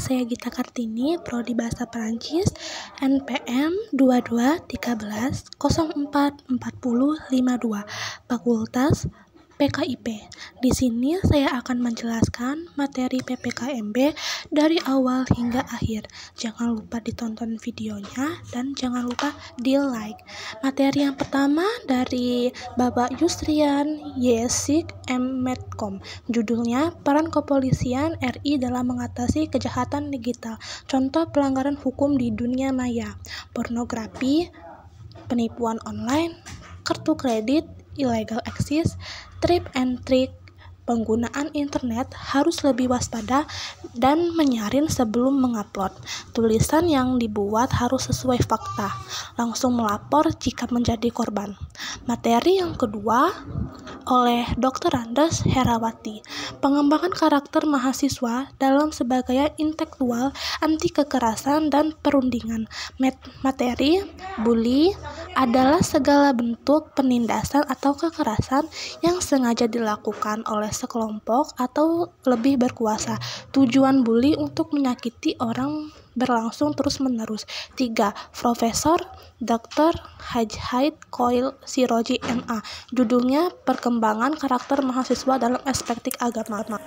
saya Gita Kartini, Prodi Bahasa Perancis, NPM 2213044052, Fakultas PKIP. Di sini saya akan menjelaskan materi PPKMB dari awal hingga akhir. Jangan lupa ditonton videonya dan jangan lupa di-like. Materi yang pertama dari Bapak Yusrian Yesik M. Medcom. Judulnya Peran Kepolisian RI dalam mengatasi kejahatan digital. Contoh pelanggaran hukum di dunia maya, pornografi, penipuan online, kartu kredit, illegal access, trip and trick. Penggunaan internet harus lebih waspada dan menyaring sebelum mengupload. Tulisan yang dibuat harus sesuai fakta. Langsung melapor jika menjadi korban. Materi yang kedua oleh Dr. Andes Herawati. Pengembangan karakter mahasiswa dalam sebagai intelektual anti kekerasan dan perundingan. Materi bully adalah segala bentuk penindasan atau kekerasan yang sengaja dilakukan oleh sekelompok atau lebih berkuasa. Tujuan bully untuk menyakiti orang berlangsung terus-menerus. 3. Profesor Dr. Haid Koil Siroji MA. Judulnya Perkembangan Karakter Mahasiswa dalam Aspek Agama.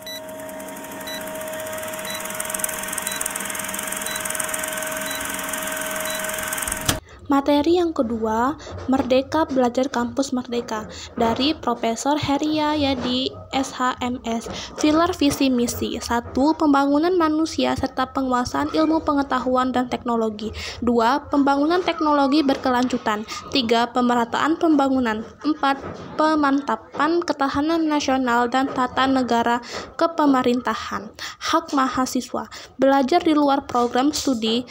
Materi yang kedua, Merdeka Belajar Kampus Merdeka, dari Profesor Heria Yadi SHMS. Pilar visi misi. 1. Pembangunan manusia serta penguasaan ilmu pengetahuan dan teknologi. 2. Pembangunan teknologi berkelanjutan. 3. Pemerataan pembangunan. 4. Pemantapan ketahanan nasional dan tata negara kepemerintahan. Hak mahasiswa. Belajar di luar program studi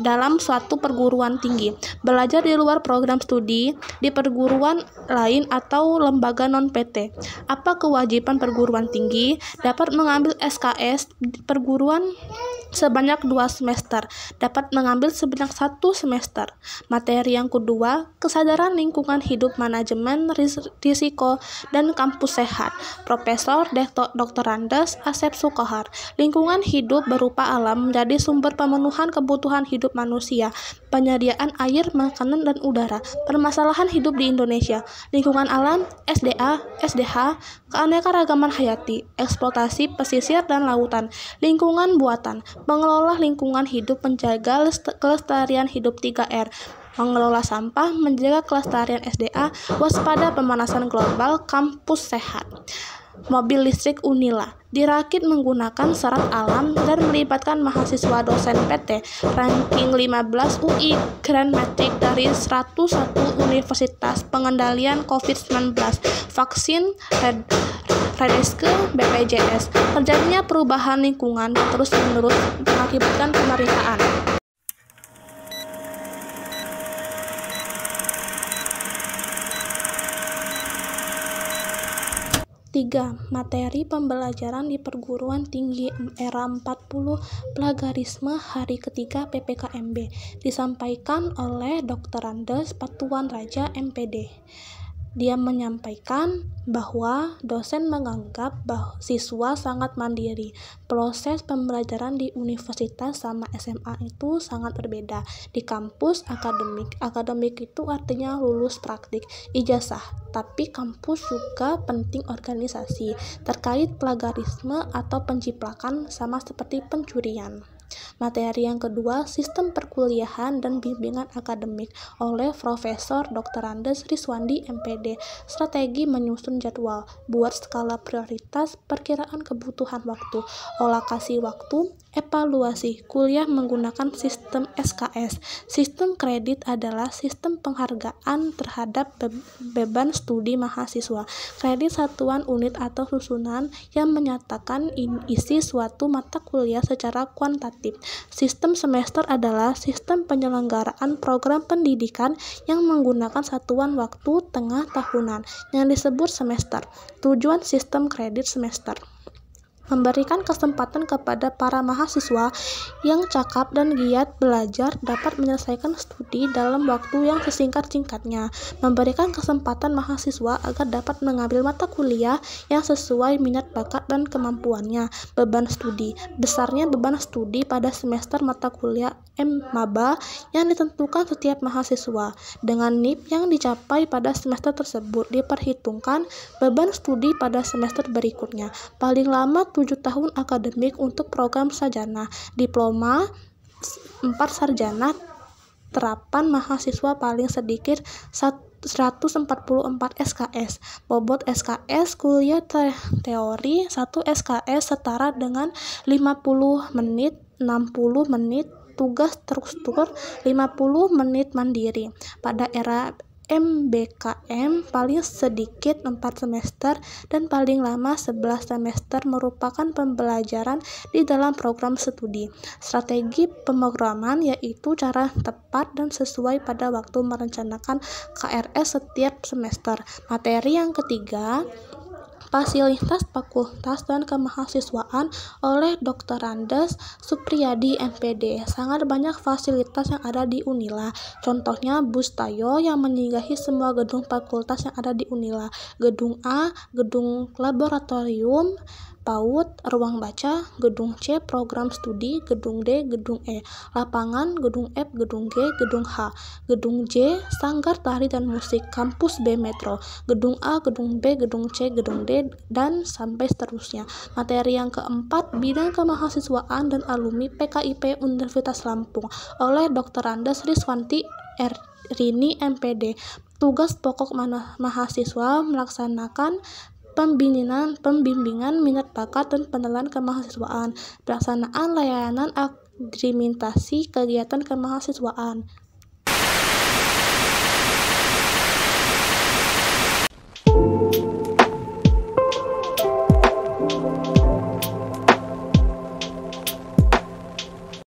dalam suatu perguruan tinggi. Belajar di luar program studi di perguruan lain atau lembaga non-PT. Apa kewajiban perguruan tinggi? Dapat mengambil SKS di perguruan sebanyak 2 semester, dapat mengambil sebanyak 1 semester. Materi yang kedua, kesadaran lingkungan hidup, manajemen risiko, dan kampus sehat. Profesor Dr. Andes Asep Sukohar. Lingkungan hidup berupa alam menjadi sumber pemenuhan kebutuhan hidup manusia, penyediaan air, makanan, dan udara. Permasalahan hidup di Indonesia. Lingkungan alam, SDH, keanekaragaman hayati, eksploitasi pesisir dan lautan, lingkungan buatan, mengelola lingkungan hidup, menjaga kelestarian hidup 3R, mengelola sampah, menjaga kelestarian SDA, waspada pemanasan global, kampus sehat. Mobil listrik Unila dirakit menggunakan serat alam dan melibatkan mahasiswa dosen PT. Ranking 15 UI Grand Matrix dari 101 universitas. Pengendalian COVID-19. Vaksin Redeske BPJS. Terjadinya perubahan lingkungan yang terus-menerus mengakibatkan pemerintahan. 3. Materi pembelajaran di perguruan tinggi era 40 plagiarisme hari ketiga PPKMB disampaikan oleh Dr. Andes Patuan Raja MPD. Dia menyampaikan bahwa dosen menganggap bahwa siswa sangat mandiri. Proses pembelajaran di universitas sama SMA itu sangat berbeda. Di kampus akademik itu artinya lulus praktik, ijazah. Tapi kampus juga penting organisasi. Terkait plagiarisme atau penciplakan sama seperti pencurian. Materi yang kedua, sistem perkuliahan dan bimbingan akademik oleh Profesor Dr. Andes Riswandi MPD. Strategi menyusun jadwal, buat skala prioritas, perkiraan kebutuhan waktu, alokasi waktu, evaluasi. Kuliah menggunakan sistem SKS. Sistem kredit adalah sistem penghargaan terhadap beban studi mahasiswa. Kredit satuan unit atau susunan yang menyatakan isi suatu mata kuliah secara kuantitatif. Sistem semester adalah sistem penyelenggaraan program pendidikan yang menggunakan satuan waktu tengah tahunan yang disebut semester. Tujuan sistem kredit semester. memberikan kesempatan kepada para mahasiswa yang cakap dan giat belajar dapat menyelesaikan studi dalam waktu yang sesingkat-singkatnya, memberikan kesempatan mahasiswa agar dapat mengambil mata kuliah yang sesuai minat bakat dan kemampuannya. Beban studi. Besarnya beban studi pada semester mata kuliah maba yang ditentukan setiap mahasiswa. Dengan NIP yang dicapai pada semester tersebut diperhitungkan beban studi pada semester berikutnya. Paling lama 7 tahun akademik untuk program sarjana, diploma 4 sarjana, terapan mahasiswa paling sedikit 144 SKS, bobot SKS kuliah teori 1 SKS setara dengan 50 menit, 60 menit tugas terstruktur, 50 menit mandiri. Pada era MBKM paling sedikit 4 semester dan paling lama 11 semester merupakan pembelajaran di dalam program studi. Strategi pemrograman yaitu cara tepat dan sesuai pada waktu merencanakan KRS setiap semester. Materi yang ketiga, fasilitas fakultas dan kemahasiswaan oleh Dr. Andes Supriyadi MPD. Sangat banyak fasilitas yang ada di Unila. Contohnya bus Tayo yang menyinggahi semua gedung fakultas yang ada di Unila. Gedung A, gedung laboratorium, PAUD, ruang baca, gedung C, program studi, gedung D, gedung E, lapangan, gedung F, gedung G, gedung H, gedung J, sanggar tari dan musik, kampus B Metro, gedung A, gedung B, gedung C, gedung D, dan sampai seterusnya. Materi yang keempat, bidang kemahasiswaan dan alumni PKIP Universitas Lampung oleh Dr. Andes Riswanti Rini MPD. Tugas pokok mahasiswa melaksanakan pembimbingan minat bakat dan pengenalan kemahasiswaan, pelaksanaan layanan administrasi kegiatan kemahasiswaan.